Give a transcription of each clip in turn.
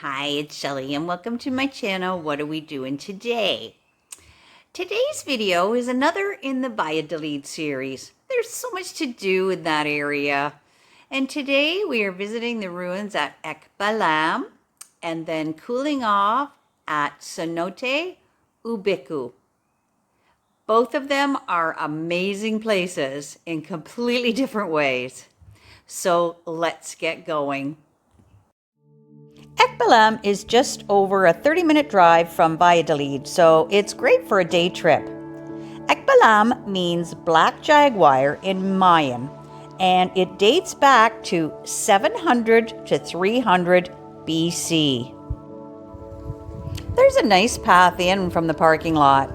Hi, it's Shelly and welcome to my channel. What are we doing today? Today's video is another in the Valladolid series. There's so much to do in that area. And today we are visiting the ruins at Balam and then cooling off at Cenote Hubicku. Both of them are amazing places in completely different ways. So let's get going. Balam is just over a 30-minute drive from Valladolid, so it's great for a day trip. Balam means black jaguar in Mayan, and it dates back to 700 to 300 BC. There's a nice path in from the parking lot.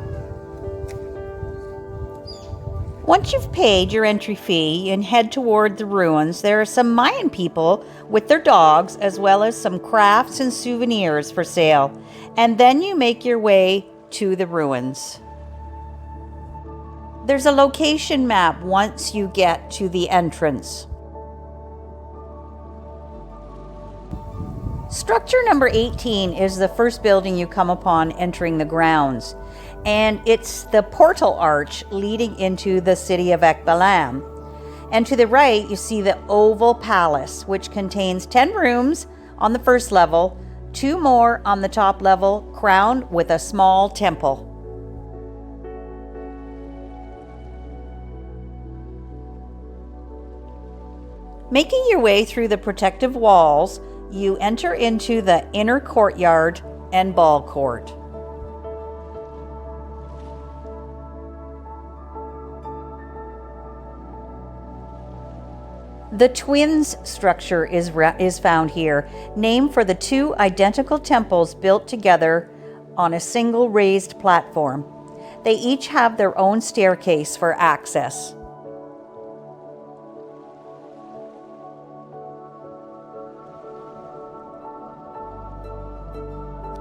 Once you've paid your entry fee and head toward the ruins, there are some Mayan people with their dogs, as well as some crafts and souvenirs for sale. And then you make your way to the ruins. There's a location map once you get to the entrance. Structure number 18 is the first building you come upon entering the grounds, and it's the portal arch leading into the city of Balam. And to the right, you see the Oval Palace, which contains 10 rooms on the first level, 2 more on the top level, crowned with a small temple. Making your way through the protective walls, you enter into the inner courtyard and ball court. The twins structure is found here, named for the 2 identical temples built together on a single raised platform. They each have their own staircase for access.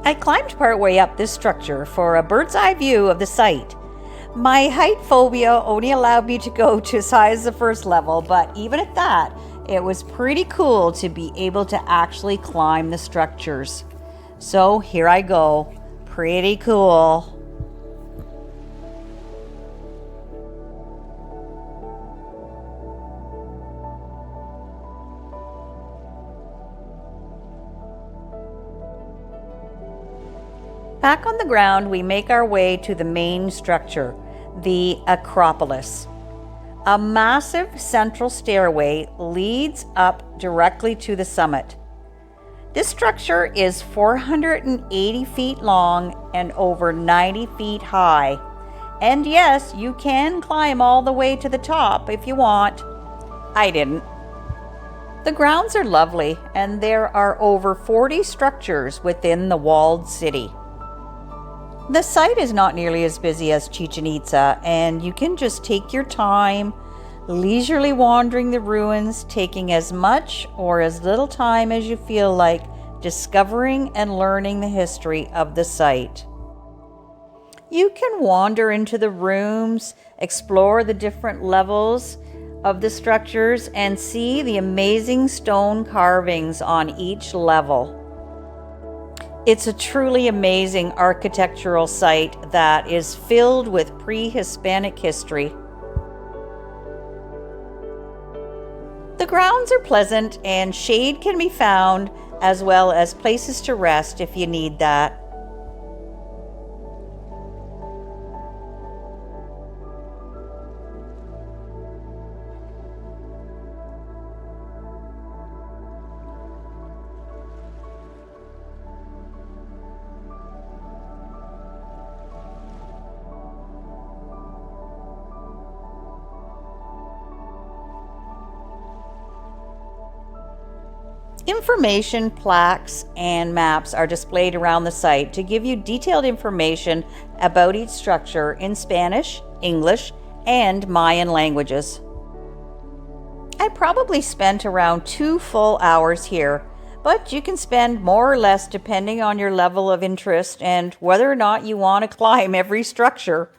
I climbed partway up this structure for a bird's eye view of the site. My height phobia only allowed me to go to as high as the first level, but even at that, it was pretty cool to be able to actually climb the structures. So here I go. Pretty cool. Back on the ground, we make our way to the main structure, the Acropolis. A massive central stairway leads up directly to the summit. This structure is 480 feet long and over 90 feet high. And yes, you can climb all the way to the top if you want. I didn't. The grounds are lovely, and there are over 40 structures within the walled city. The site is not nearly as busy as Chichen Itza, and you can just take your time, leisurely wandering the ruins, taking as much or as little time as you feel like, discovering and learning the history of the site. You can wander into the rooms, explore the different levels of the structures, and see the amazing stone carvings on each level. It's a truly amazing architectural site that is filled with pre-Hispanic history. The grounds are pleasant and shade can be found, as well as places to rest if you need that. Information plaques and maps are displayed around the site to give you detailed information about each structure in Spanish, English, and Mayan languages. I probably spent around 2 full hours here, but you can spend more or less depending on your level of interest and whether or not you want to climb every structure.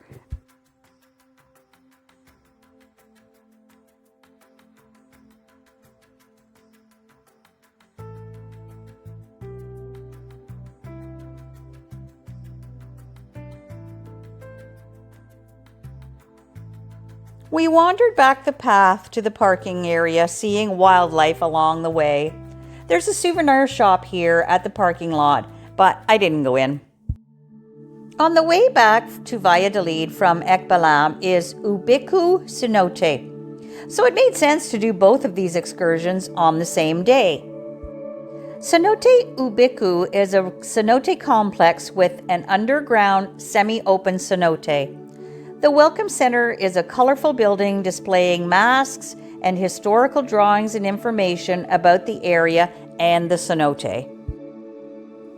We wandered back the path to the parking area, seeing wildlife along the way. There's a souvenir shop here at the parking lot, but I didn't go in. On the way back to Valladolid from Balam is Hubicku Cenote, so it made sense to do both of these excursions on the same day. Cenote Hubicku is a cenote complex with an underground semi-open cenote. The Welcome Center is a colorful building displaying masks and historical drawings and information about the area and the cenote.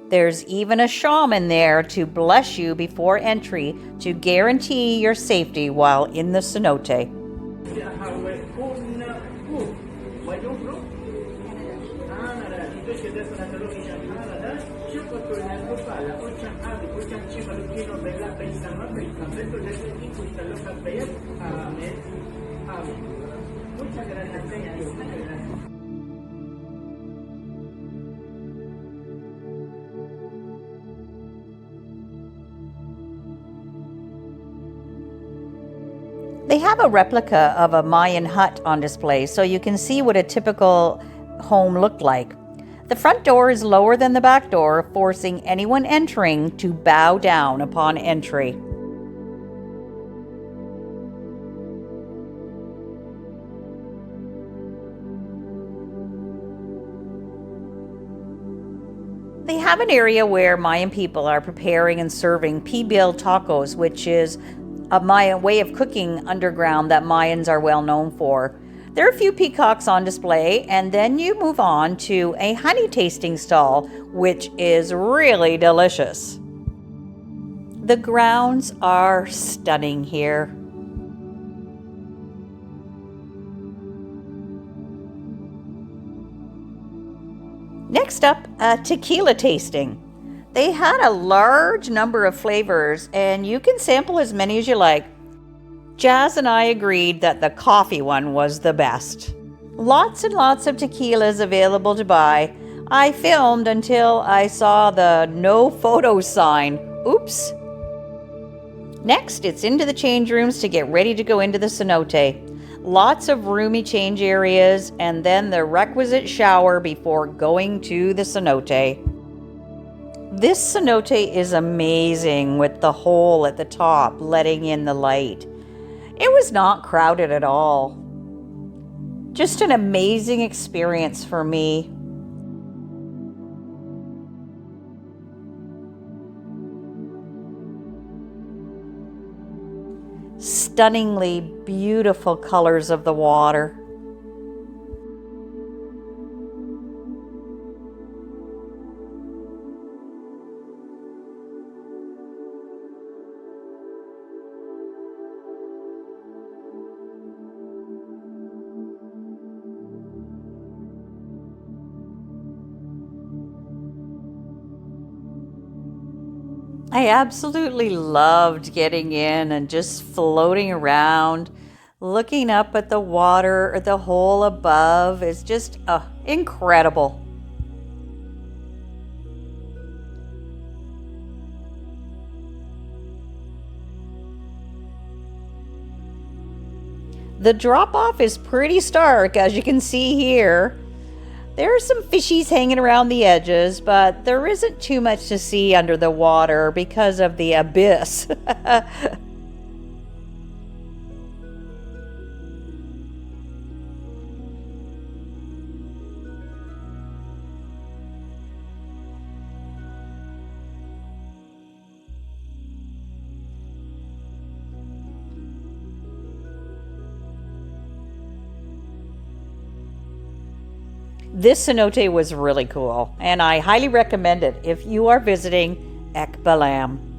There's even a shaman there to bless you before entry to guarantee your safety while in the cenote. They have a replica of a Mayan hut on display, so you can see what a typical home looked like. The front door is lower than the back door, forcing anyone entering to bow down upon entry. They have an area where Mayan people are preparing and serving pibil tacos, which is a Mayan way of cooking underground that Mayans are well known for. There are a few peacocks on display, and then you move on to a honey tasting stall, which is really delicious. The grounds are stunning here. Next up, a tequila tasting. They had a large number of flavors, and you can sample as many as you like. Jazz and I agreed that the coffee one was the best. Lots and lots of tequilas available to buy. I filmed until I saw the no photo sign. Oops. Next, it's into the change rooms to get ready to go into the cenote. Lots of roomy change areas, and then the requisite shower before going to the cenote. This cenote is amazing with the hole at the top letting in the light. It was not crowded at all. Just an amazing experience for me. Stunningly beautiful colors of the water. I absolutely loved getting in and just floating around, looking up at the water or the hole above. It's just incredible. The drop-off is pretty stark, as you can see here. There are some fishies hanging around the edges, but there isn't too much to see under the water because of the abyss. This cenote was really cool, and I highly recommend it if you are visiting Balam.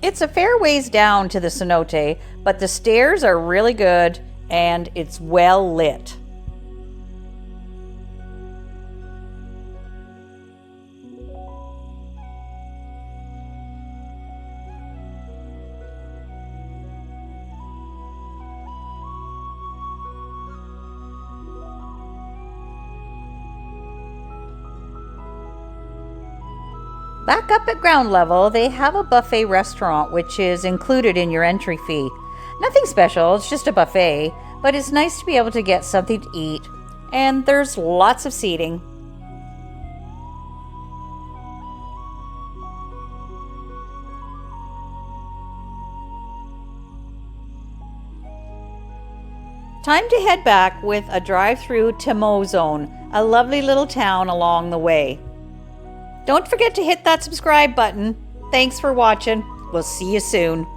It's a fair ways down to the cenote, but the stairs are really good and it's well lit. Back up at ground level, they have a buffet restaurant which is included in your entry fee. Nothing special, it's just a buffet, but it's nice to be able to get something to eat, and there's lots of seating. Time to head back with a drive through to Mozone, a lovely little town along the way. Don't forget to hit that subscribe button. Thanks for watching. We'll see you soon.